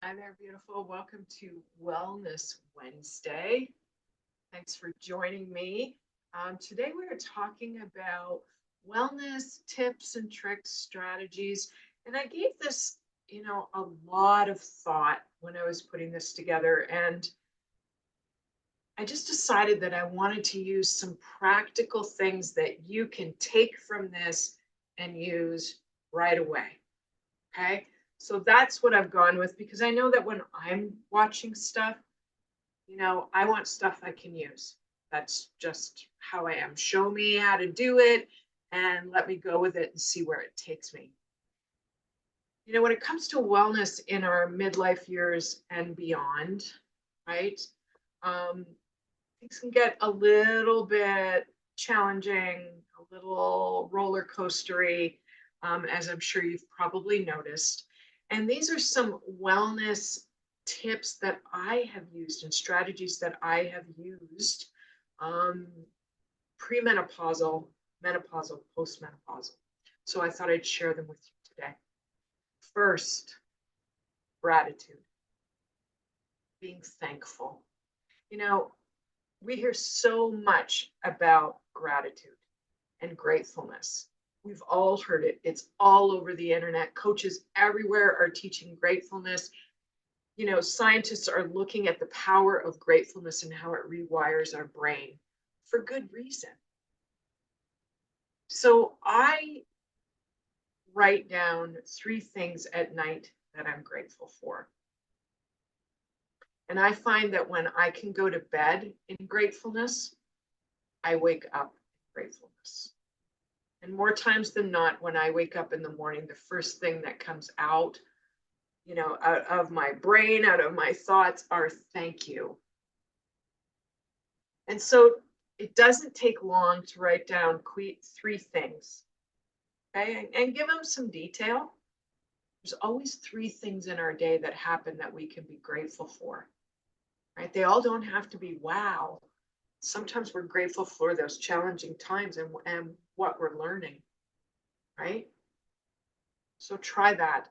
Hi there, beautiful. Welcome to Wellness Wednesday. Thanks for joining me. Today, we are talking about wellness tips and tricks, strategies. And I gave this, a lot of thought when I was putting this together. And I just decided that I wanted to use some practical things that you can take from this and use right away. Okay. So that's what I've gone with because I know that when I'm watching stuff, I want stuff I can use. That's just how I am. Show me how to do it and let me go with it and see where it takes me. When it comes to wellness in our midlife years and beyond, right? Um, Things can get a little bit challenging, a little roller coastery, as I'm sure you've probably noticed. And these are some wellness tips that I have used and strategies that I have used um, premenopausal, menopausal, postmenopausal. So I thought I'd share them with you today. First, gratitude, being thankful. You know, we hear so much about gratitude and gratefulness. We've all heard it. It's all over the internet. Coaches everywhere are teaching gratefulness. Scientists are looking at the power of gratefulness and how it rewires our brain for good reason. So I write down 3 things at night that I'm grateful for. And I find that when I can go to bed in gratefulness, I wake up in gratefulness. And more times than not, when I wake up in the morning, the first thing that comes out, out of my brain, out of my thoughts are thank you. And so it doesn't take long to write down 3 things, okay? And give them some detail. There's always 3 things in our day that happen that we can be grateful for, right? They all don't have to be wow. Sometimes we're grateful for those challenging times and what we're learning, right? So try that.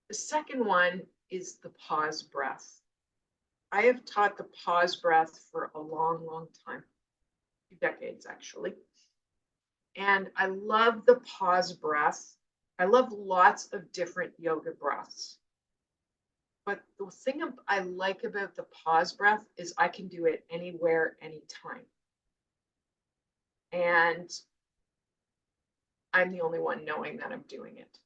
The second one is the pause breath. I have taught the pause breath for a long, long time, 2 decades actually. And I love the pause breath. I love lots of different yoga breaths. But the thing I like about the pause breath is I can do it anywhere, anytime. And I'm the only one knowing that I'm doing it.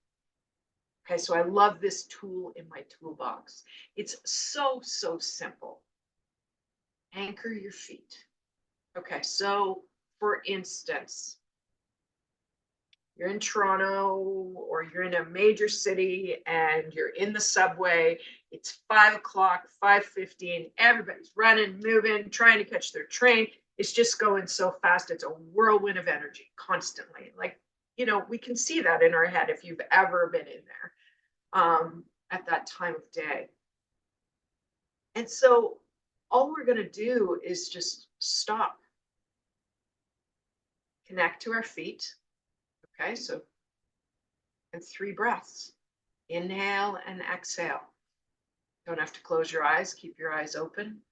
Okay, so I love this tool in my toolbox. It's so, so simple. Anchor your feet. Okay, so for instance, you're in Toronto or you're in a major city and you're in the subway. It's 5 o'clock, 5:15. Everybody's running, moving, trying to catch their train. It's just going so fast. It's a whirlwind of energy constantly. We can see that in our head if you've ever been in there at that time of day. And so all we're going to do is just stop, connect to our feet. Okay, so and 3 breaths. Inhale and exhale. Don't have to close your eyes, keep your eyes open.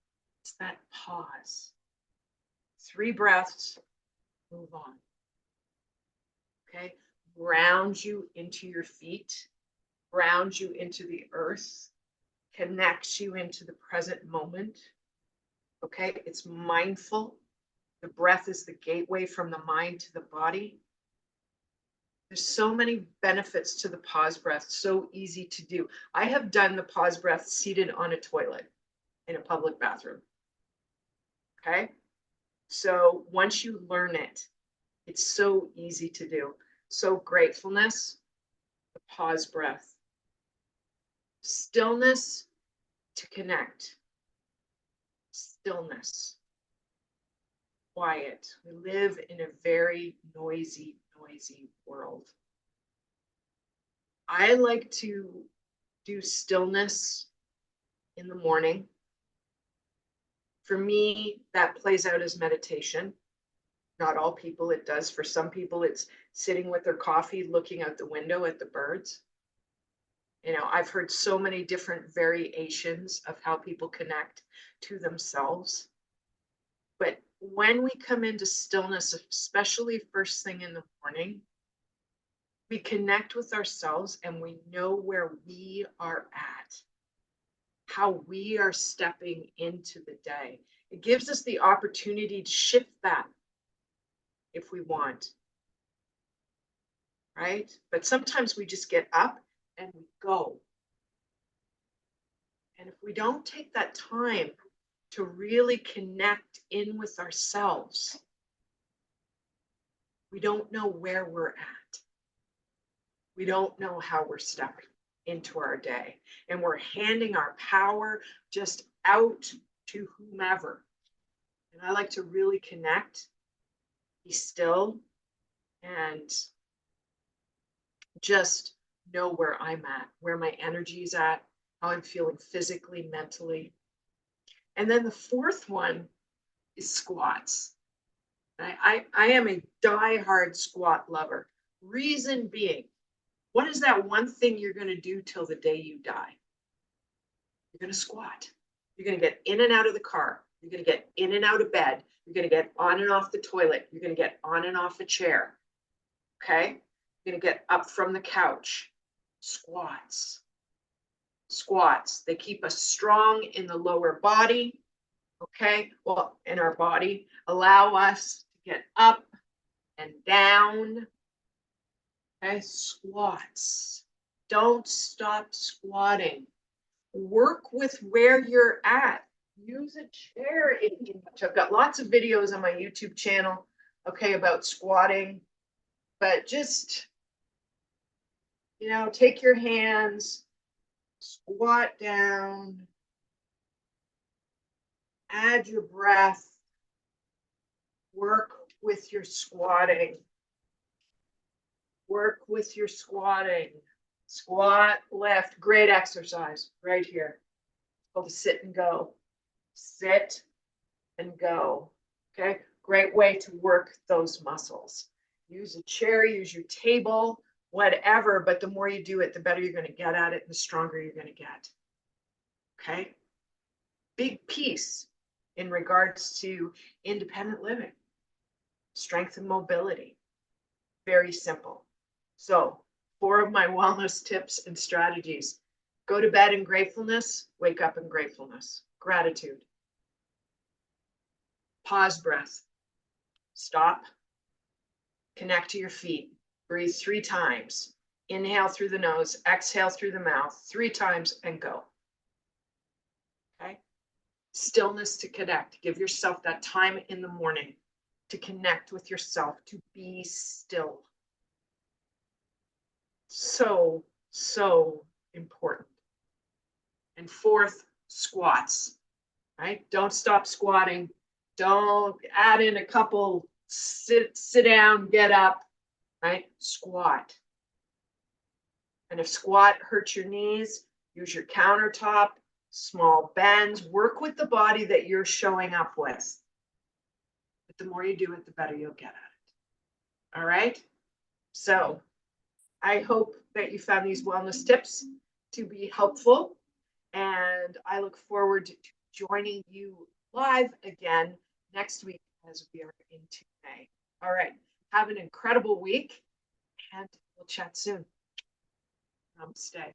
It's that pause. 3 breaths, move on. Okay, ground you into your feet, ground you into the earth, connects you into the present moment. Okay, it's mindful. The breath is the gateway from the mind to the body. There's so many benefits to the pause breath, so easy to do. I have done the pause breath seated on a toilet in a public bathroom. Okay, so once you learn it, it's so easy to do. So gratefulness, the pause breath, stillness to connect, stillness, quiet. We live in a very noisy, noisy world. I like to do stillness in the morning. For me, that plays out as meditation. Not all people it does. For some people, it's sitting with their coffee, looking out the window at the birds. You know, I've heard so many different variations of how people connect to themselves. But when we come into stillness, especially first thing in the morning, we connect with ourselves and we know where we are at, how we are stepping into the day. It gives us the opportunity to shift that if we want, right? But sometimes we just get up and we go. And if we don't take that time to really connect in with ourselves, we don't know where we're at. We don't know how we're stepping into our day. And we're handing our power just out to whomever. And I like to really connect, be still, and just know where I'm at, where my energy is at, how I'm feeling physically, mentally. And then the fourth one is squats. I am a diehard squat lover. Reason being, what is that one thing you're going to do till the day you die? You're going to squat. You're going to get in and out of the car. You're going to get in and out of bed. You're going to get on and off the toilet. You're going to get on and off a chair. Okay? You're going to get up from the couch. Squats. Squats. They keep us strong in the lower body. Okay? Well, in our body, allow us to get up and down. Okay? Squats. Don't stop squatting. Work with where you're at. Use a chair if you want. I've got lots of videos on my YouTube channel, okay, about squatting. But just, you know, take your hands, squat down, add your breath, work with your squatting. Work with your squatting. Squat, lift, great exercise right here. It's called a sit and go. Sit and go. Okay, great way to work those muscles. Use a chair, use your table, whatever, but the more you do it, the better you're going to get at it and the stronger you're going to get. Okay, big piece in regards to independent living, strength and mobility. Very simple. So 4 of my wellness tips and strategies: go to bed in gratefulness, wake up in gratefulness, gratitude. Pause breath. Stop. Connect to your feet. Breathe 3 times. Inhale through the nose, exhale through the mouth 3 times and go. Okay? Stillness to connect. Give yourself that time in the morning to connect with yourself, to be still. So, so important. And 4th, squats, right? Don't stop squatting. Don't add in a couple, sit down, get up, right? Squat. And if squat hurts your knees, use your countertop, small bends, work with the body that you're showing up with. But the more you do it, the better you'll get at it. All right? So I hope that you found these wellness tips to be helpful. And I look forward to joining you live again next week as we are into May. All right. Have an incredible week and we'll chat soon. Namaste.